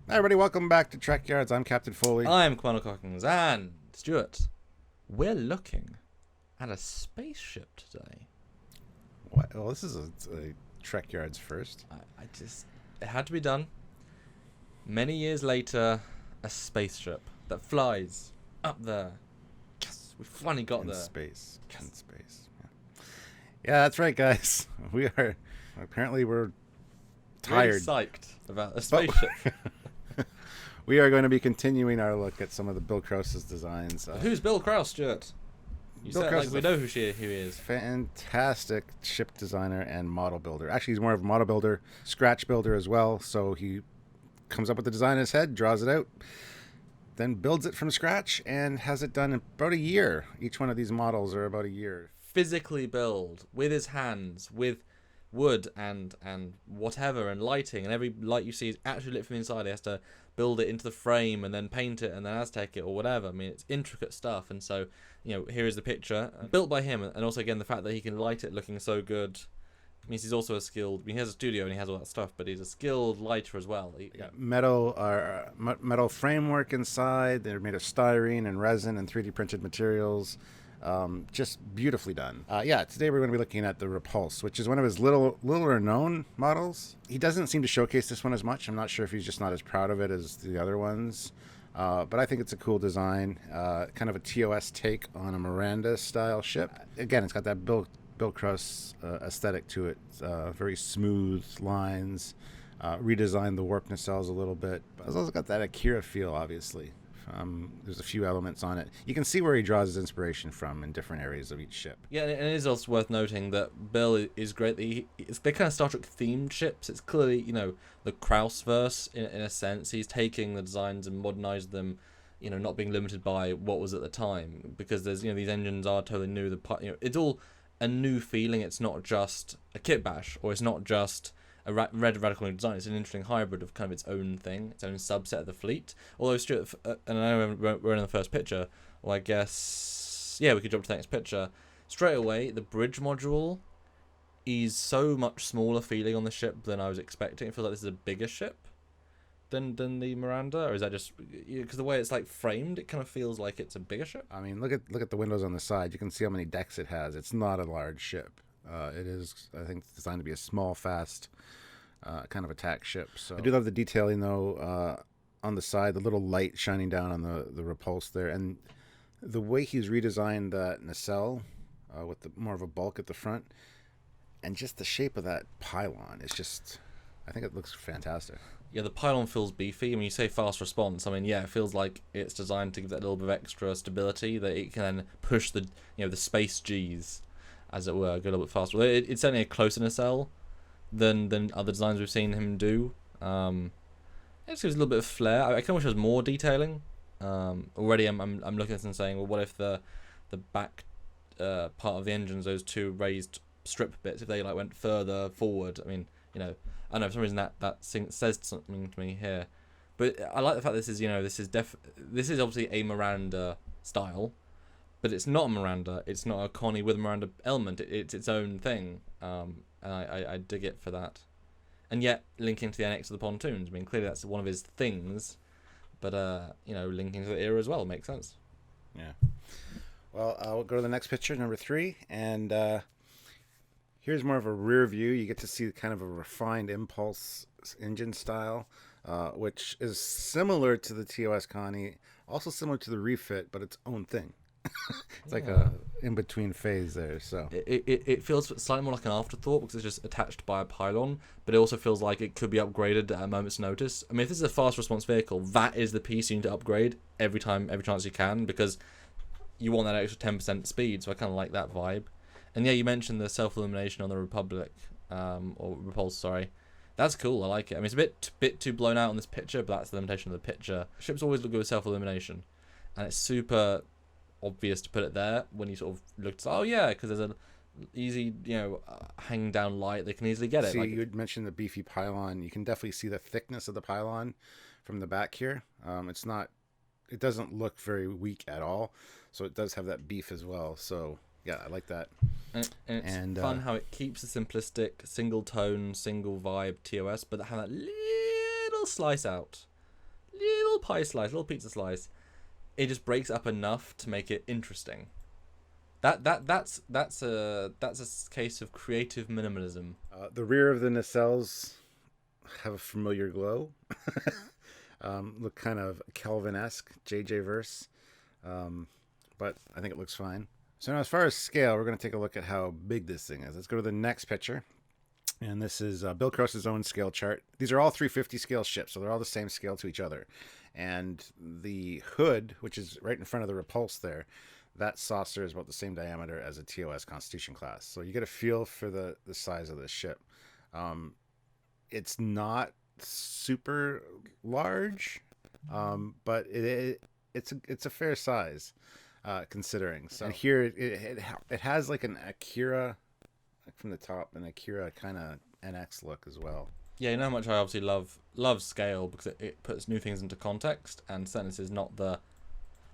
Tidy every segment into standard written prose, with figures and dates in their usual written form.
Hi everybody, welcome back to Trekyards. I'm Captain Foley. I'm Commander Cockings, and Stuart, we're looking at a spaceship today. What? Well, this is a Trekyards first. It had to be done. Many years later, a spaceship that flies up there. Yes, we finally got there. Space. Yes. In space. Yeah, that's right, guys. We're tired. Really psyched about a spaceship. We are going to be continuing our look at some of the Bill Krause's designs. Who's Bill Krause, Stuart? You Bill said Krause like is we know who he is. Fantastic ship designer and model builder. Actually, he's more of a model builder, scratch builder as well. So he comes up with the design in his head, draws it out, then builds it from scratch, and has it done in about a year. Each one of these models are about a year. Physically build with his hands, with wood and whatever, and lighting, and every light you see is actually lit from the inside. He has to build it into the frame and then paint it and then Aztec it or whatever. I mean, it's intricate stuff. And so, here is the picture built by him, and also again the fact that he can light it looking so good means he's also a skilled. I mean, he has a studio and he has all that stuff, but he's a skilled lighter as well. Metal framework inside. They're made of styrene and resin and 3D printed materials. Just beautifully done. Today we're going to be looking at the Repulse, which is one of his littler known models. He doesn't seem to showcase this one as much. I'm not sure if he's just not as proud of it as the other ones. But I think it's a cool design, kind of a TOS take on a Miranda style ship. Again, it's got that Bill Krause aesthetic to it. Very smooth lines. Redesigned the warp nacelles a little bit. But it's also got that Akira feel, obviously. There's a few elements on it. You can see where he draws his inspiration from in different areas of each ship. Yeah, and it is also worth noting that Bill is great. They're kind of Star Trek themed ships. It's clearly, the Krause verse in a sense. He's taking the designs and modernized them, not being limited by what was at the time, because there's, these engines are totally new. It's all a new feeling. It's not just a kit bash, or it's not just a red radical new design. It's an interesting hybrid of kind of its own thing, its own subset of the fleet. Although Stuart, and I know we're in the first picture, well, I guess, we could jump to the next picture. Straight away, the bridge module is so much smaller feeling on the ship than I was expecting. It feels like this is a bigger ship than the Miranda, or is that just because the way it's like framed, it kind of feels like it's a bigger ship? I mean, look at the windows on the side. You can see how many decks it has. It's not a large ship. It is, I think, designed to be a small, fast kind of attack ship. So I do love the detailing, though, on the side, the little light shining down on the Repulse there, and the way he's redesigned that nacelle with more of a bulk at the front, and just the shape of that pylon is just, I think it looks fantastic. Yeah, the pylon feels beefy. I mean, you say fast response. I mean, it feels like it's designed to give that little bit of extra stability that it can then push the space G's, as it were, go a little bit faster. It's certainly a closer nacelle than other designs we've seen him do. It just gives a little bit of flair. I kind of wish there was more detailing. Already, I'm looking at this and saying, well, what if the back part of the engines, those two raised strip bits, if they went further forward? I mean, I don't know, for some reason that says something to me here. But I like the fact this is this is obviously a Miranda style. But it's not a Miranda. It's not a Connie with a Miranda element. It's its own thing, and I dig it for that. And yet, linking to the annex of the pontoons. I mean, clearly that's one of his things, but linking to the era as well makes sense. Yeah. Well, we'll go to the next picture, number 3, and here's more of a rear view. You get to see kind of a refined Impulse engine style, which is similar to the TOS Connie, also similar to the refit, but its own thing. It's like a in-between phase there. So it feels slightly more like an afterthought because it's just attached by a pylon, but it also feels like it could be upgraded at a moment's notice. I mean, if this is a fast response vehicle, that is the piece you need to upgrade every chance you can, because you want that extra 10% speed. So I kind of like that vibe. And you mentioned the self-illumination on the Republic, or Repulse, sorry. That's cool. I like it. I mean, it's a bit too blown out on this picture, but that's the limitation of the picture. Ships always look good with self-illumination, and it's super obvious to put it there when you sort of look to, because there's an easy hanging down light, they can easily get it. See, you had mentioned the beefy pylon. You can definitely see the thickness of the pylon from the back here. It doesn't look very weak at all, so it does have that beef as well. So yeah, I like that. And it's fun how it keeps a simplistic single tone, single vibe TOS, but have that little slice out little pie slice, little pizza slice, it just breaks up enough to make it interesting. That's a case of creative minimalism. The rear of the nacelles have a familiar glow. Look kind of Kelvin-esque, JJ verse, but I think it looks fine. So now as far as scale, we're going to take a look at how big this thing is. Let's go to the next picture. And this is Bill Krause's own scale chart. These are all 350 scale ships, so they're all the same scale to each other. And the hood, which is right in front of the Repulse there, that saucer is about the same diameter as a TOS Constitution class. So you get a feel for the size of this ship. It's not super large, but it's a fair size considering. So and here it has like an Akira from the top, an Akira kind of NX look as well. Yeah, you know how much I obviously love scale because it puts new things into context, and certainly this is not the,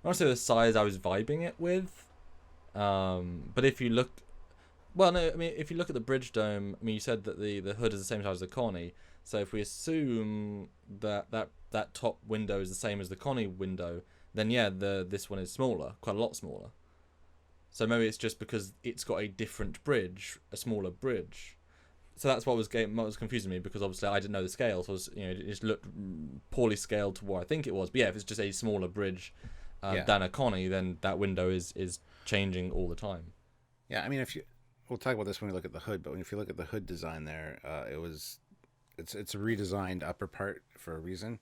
I want to say the size I was vibing it with. But if you look, well, no, I mean, if you look at the bridge dome, I mean, you said that the hood is the same size as the Connie. So if we assume that top window is the same as the Connie window, then yeah, this one is smaller, quite a lot smaller. So maybe it's just because it's got a different bridge, a smaller bridge. So that's what was confusing me, because obviously I didn't know the scale, so it just looked poorly scaled to what I think it was. But yeah, if it's just a smaller bridge than a Connie, then that window is changing all the time. Yeah, I mean, we'll talk about this when we look at the hood, but if you look at the hood design there, it's a redesigned upper part for a reason,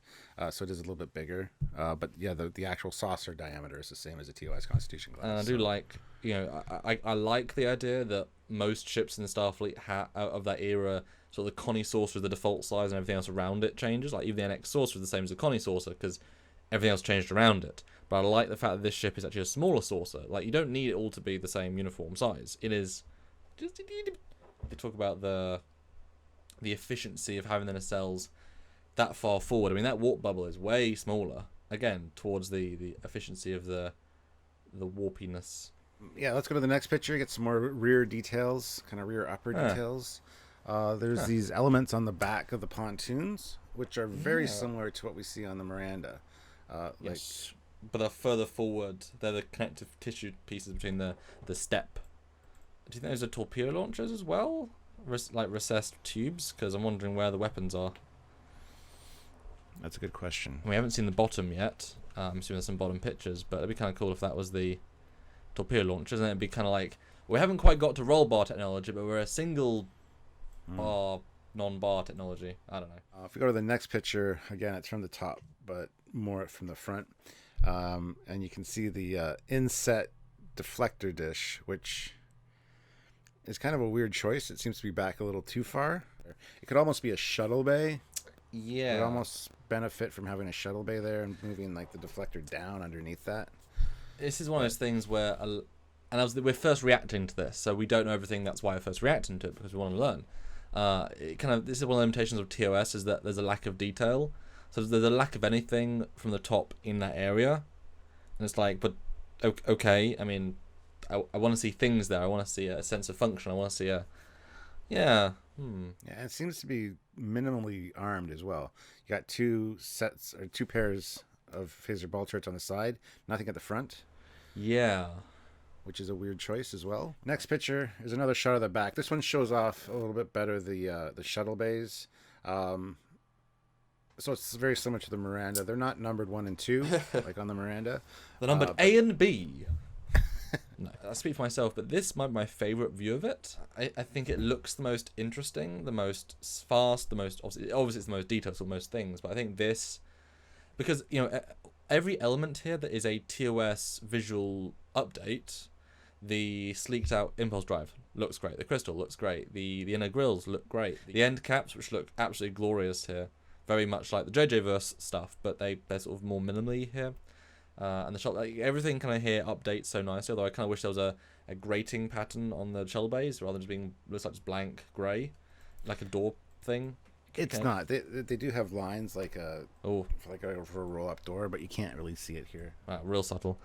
so it is a little bit bigger. But yeah, the actual saucer diameter is the same as a TOS Constitution class. And I do like, I like the idea that most ships in the Starfleet of that era, sort of the Connie saucer is the default size and everything else around it changes. Like even the NX saucer is the same as the Connie saucer because everything else changed around it. But I like the fact that this ship is actually a smaller saucer. Like you don't need it all to be the same uniform size. It is just, they talk about the efficiency of having the nacelles that far forward. I mean, that warp bubble is way smaller, again, towards the efficiency of the warpiness. Yeah, let's go to the next picture, get some more rear details, kind of rear upper details. There's these elements on the back of the pontoons, which are very similar to what we see on the Miranda. Yes, but they're further forward. They're the connective tissue pieces between the step. Do you think those are torpedo launchers as well? Like recessed tubes? Because I'm wondering where the weapons are. That's a good question. We haven't seen the bottom yet. I'm assuming there's some bottom pictures, but it'd be kind of cool if that was the torpedo launchers, and it'd be kind of like, we haven't quite got to roll bar technology, but we're a single bar, non-bar technology. I don't know. If we go to the next picture, again, it's from the top, but more from the front. And you can see the inset deflector dish, which is kind of a weird choice. It seems to be back a little too far. It could almost be a shuttle bay. Yeah. It would almost benefit from having a shuttle bay there and moving like the deflector down underneath that. This is one of those things where, we're first reacting to this, so we don't know everything. That's why we're first reacting to it, because we want to learn. This is one of the limitations of TOS, is that there's a lack of detail. So there's a lack of anything from the top in that area, and it's like, but okay. I mean, I want to see things there. I want to see a sense of function. I want to see Yeah, it seems to be minimally armed as well. You got two pairs of phaser ball turrets on the side, nothing at the front. Yeah. Which is a weird choice as well. Next picture is another shot of the back. This one shows off a little bit better the shuttle bays. So it's very similar to the Miranda. They're not numbered 1 and 2 like on the Miranda. They're numbered A and B. No, I speak for myself, but this might be my favourite view of it. I think it looks the most interesting, the most fast, the most obviously it's the most detailed for most things. But I think this, because every element here that is a TOS visual update, the sleeked out impulse drive looks great. The crystal looks great. The inner grills look great. The end caps, which look absolutely glorious here, very much like the JJ verse stuff, but they're sort of more minimally here. And the shuttle, like, everything kind of here updates so nicely. Although I kind of wish there was a grating pattern on the shuttle bays rather than just being looks like just blank grey, like a door thing. It's not. They do have lines like for a roll up door, but you can't really see it here. Real subtle.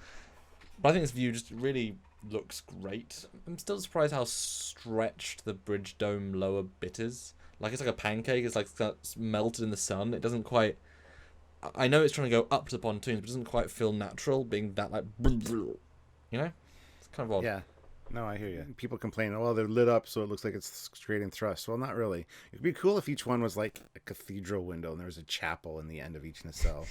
But I think this view just really looks great. I'm still surprised how stretched the bridge dome lower bit is. Like it's like a pancake. It's like melted in the sun. It doesn't quite. I know it's trying to go up to the pontoons, but it doesn't quite feel natural being that like, you know, it's kind of odd. Yeah. No, I hear you. People complain, oh, they're lit up so it looks like it's creating thrust. Well, not really. It'd be cool if each one was like a cathedral window and there was a chapel in the end of each nacelle.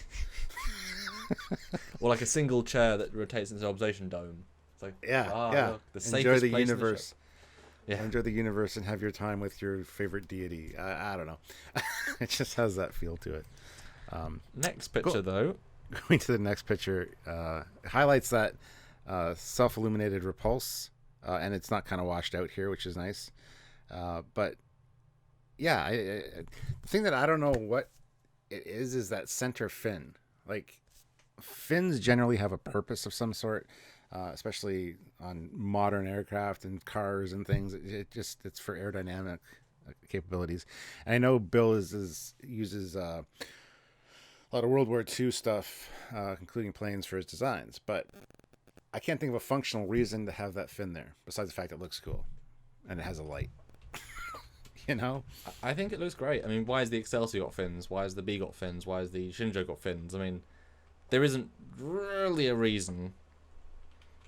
Or like a single chair that rotates into an observation dome. It's like, yeah. Look, the Enjoy safest the place universe. In the ship. Enjoy the universe and have your time with your favorite deity. I don't know. It just has that feel to it. Next picture, though. Going to the next picture, highlights that self-illuminated Repulse, and it's not kind of washed out here, which is nice. But yeah, the thing that I don't know what it is that center fin. Like, fins generally have a purpose of some sort, especially on modern aircraft and cars and things. It's for aerodynamic capabilities. And I know Bill uses a lot of World War II stuff, including planes, for his designs, but I can't think of a functional reason to have that fin there besides the fact it looks cool and it has a light. You know, I think it looks great. I mean, why is the Excelsior got fins? Why is the B got fins? Why is the Shinjo got fins? I mean, there isn't really a reason,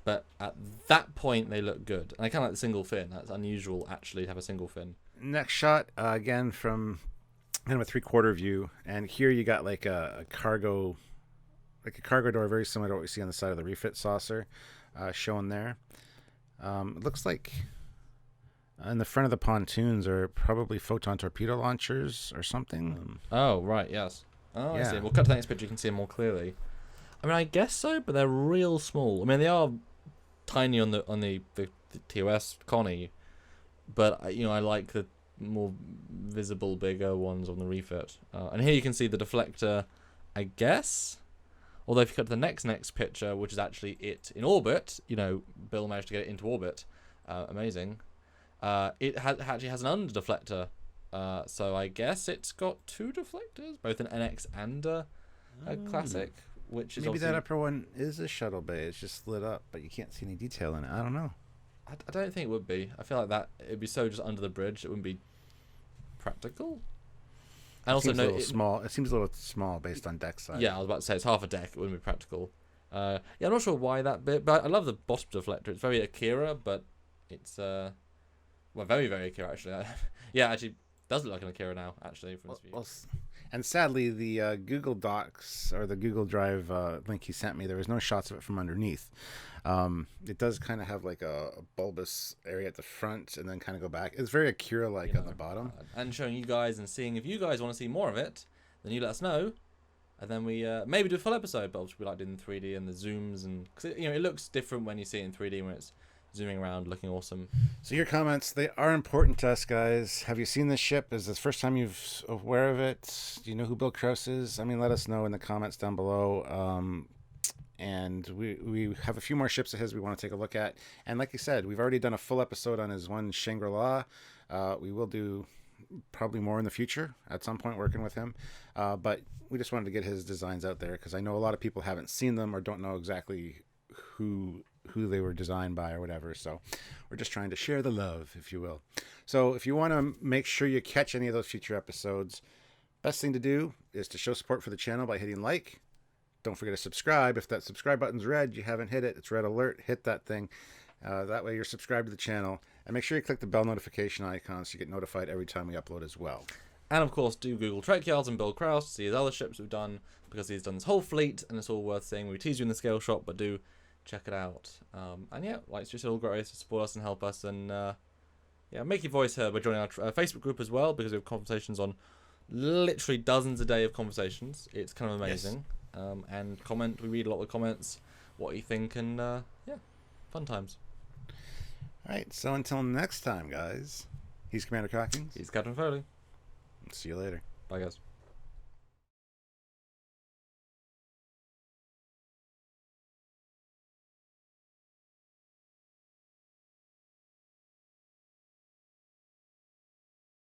but at that point they look good. And I kind of like the single fin. That's unusual, actually, to have a single fin. Next shot, again from kind of a 3/4 view, and here you got like a cargo door, very similar to what we see on the side of the refit saucer, shown there. It looks like in the front of the pontoons are probably photon torpedo launchers or something. Oh, right, yes. Oh, Yeah. I see. We'll cut to the next picture, you can see them more clearly. I mean, I guess so, but they're real small. I mean, they are tiny on the TOS Connie, but I like the more visible, bigger ones on the refit. And here you can see the deflector, I guess. Although if you cut to the next picture, which is actually it in orbit, Bill managed to get it into orbit. Amazing. It actually has an under deflector. So I guess it's got two deflectors, both an NX and a classic, which is maybe that upper one is a shuttle bay. It's just lit up, but you can't see any detail in it. I don't know. I don't think it would be. I feel like that it'd be so just under the bridge, it wouldn't be practical. And also, no, small. It seems a little small based on deck size. Yeah, I was about to say it's half a deck. It wouldn't be practical. Yeah, I'm not sure why that bit, but I love the bottom deflector. It's very Akira, but it's very, very Akira actually. Yeah, actually does look like an Akira now. Actually, from this view. And sadly, the Google Docs or the Google Drive link he sent me, there was no shots of it from underneath. It does kind of have like a bulbous area at the front and then kind of go back. It's very Akira-like at the bottom. And showing you guys and seeing if you guys want to see more of it, then you let us know. And then we maybe do a full episode, but obviously we like doing the 3D and the zooms. And cause it looks different when you see it in 3D when it's zooming around, looking awesome. So your comments, they are important to us, guys. Have you seen this ship? Is this the first time you're aware of it? Do you know who Bill Krause is? I mean, let us know in the comments down below. And we have a few more ships of his we want to take a look at. And like you said, we've already done a full episode on his one Shangri-La. We will do probably more in the future at some point working with him. But we just wanted to get his designs out there because I know a lot of people haven't seen them or don't know exactly who they were designed by or whatever. So we're just trying to share the love, if you will. So if you want to make sure you catch any of those future episodes, best thing to do is to show support for the channel by hitting like. Don't forget to subscribe. If that subscribe button's red, you haven't hit it, it's red alert. Hit that thing. That way you're subscribed to the channel. And make sure you click the bell notification icon so you get notified every time we upload as well. And of course, do Google Trekyards and Bill Krause to see his other ships we've done, because he's done this whole fleet, and it's all worth seeing. We tease you in the scale shop, but do check it out. And yeah, it's just all great ways to support us and help us, and make your voice heard by joining our Facebook group as well, because we have conversations on literally dozens a day of conversations. It's kind of amazing. Yes. And comment. We read a lot of the comments, what you think, and fun times. All right, so until next time, guys. He's Commander Cockings. He's Captain Foley. See you later. Bye, guys.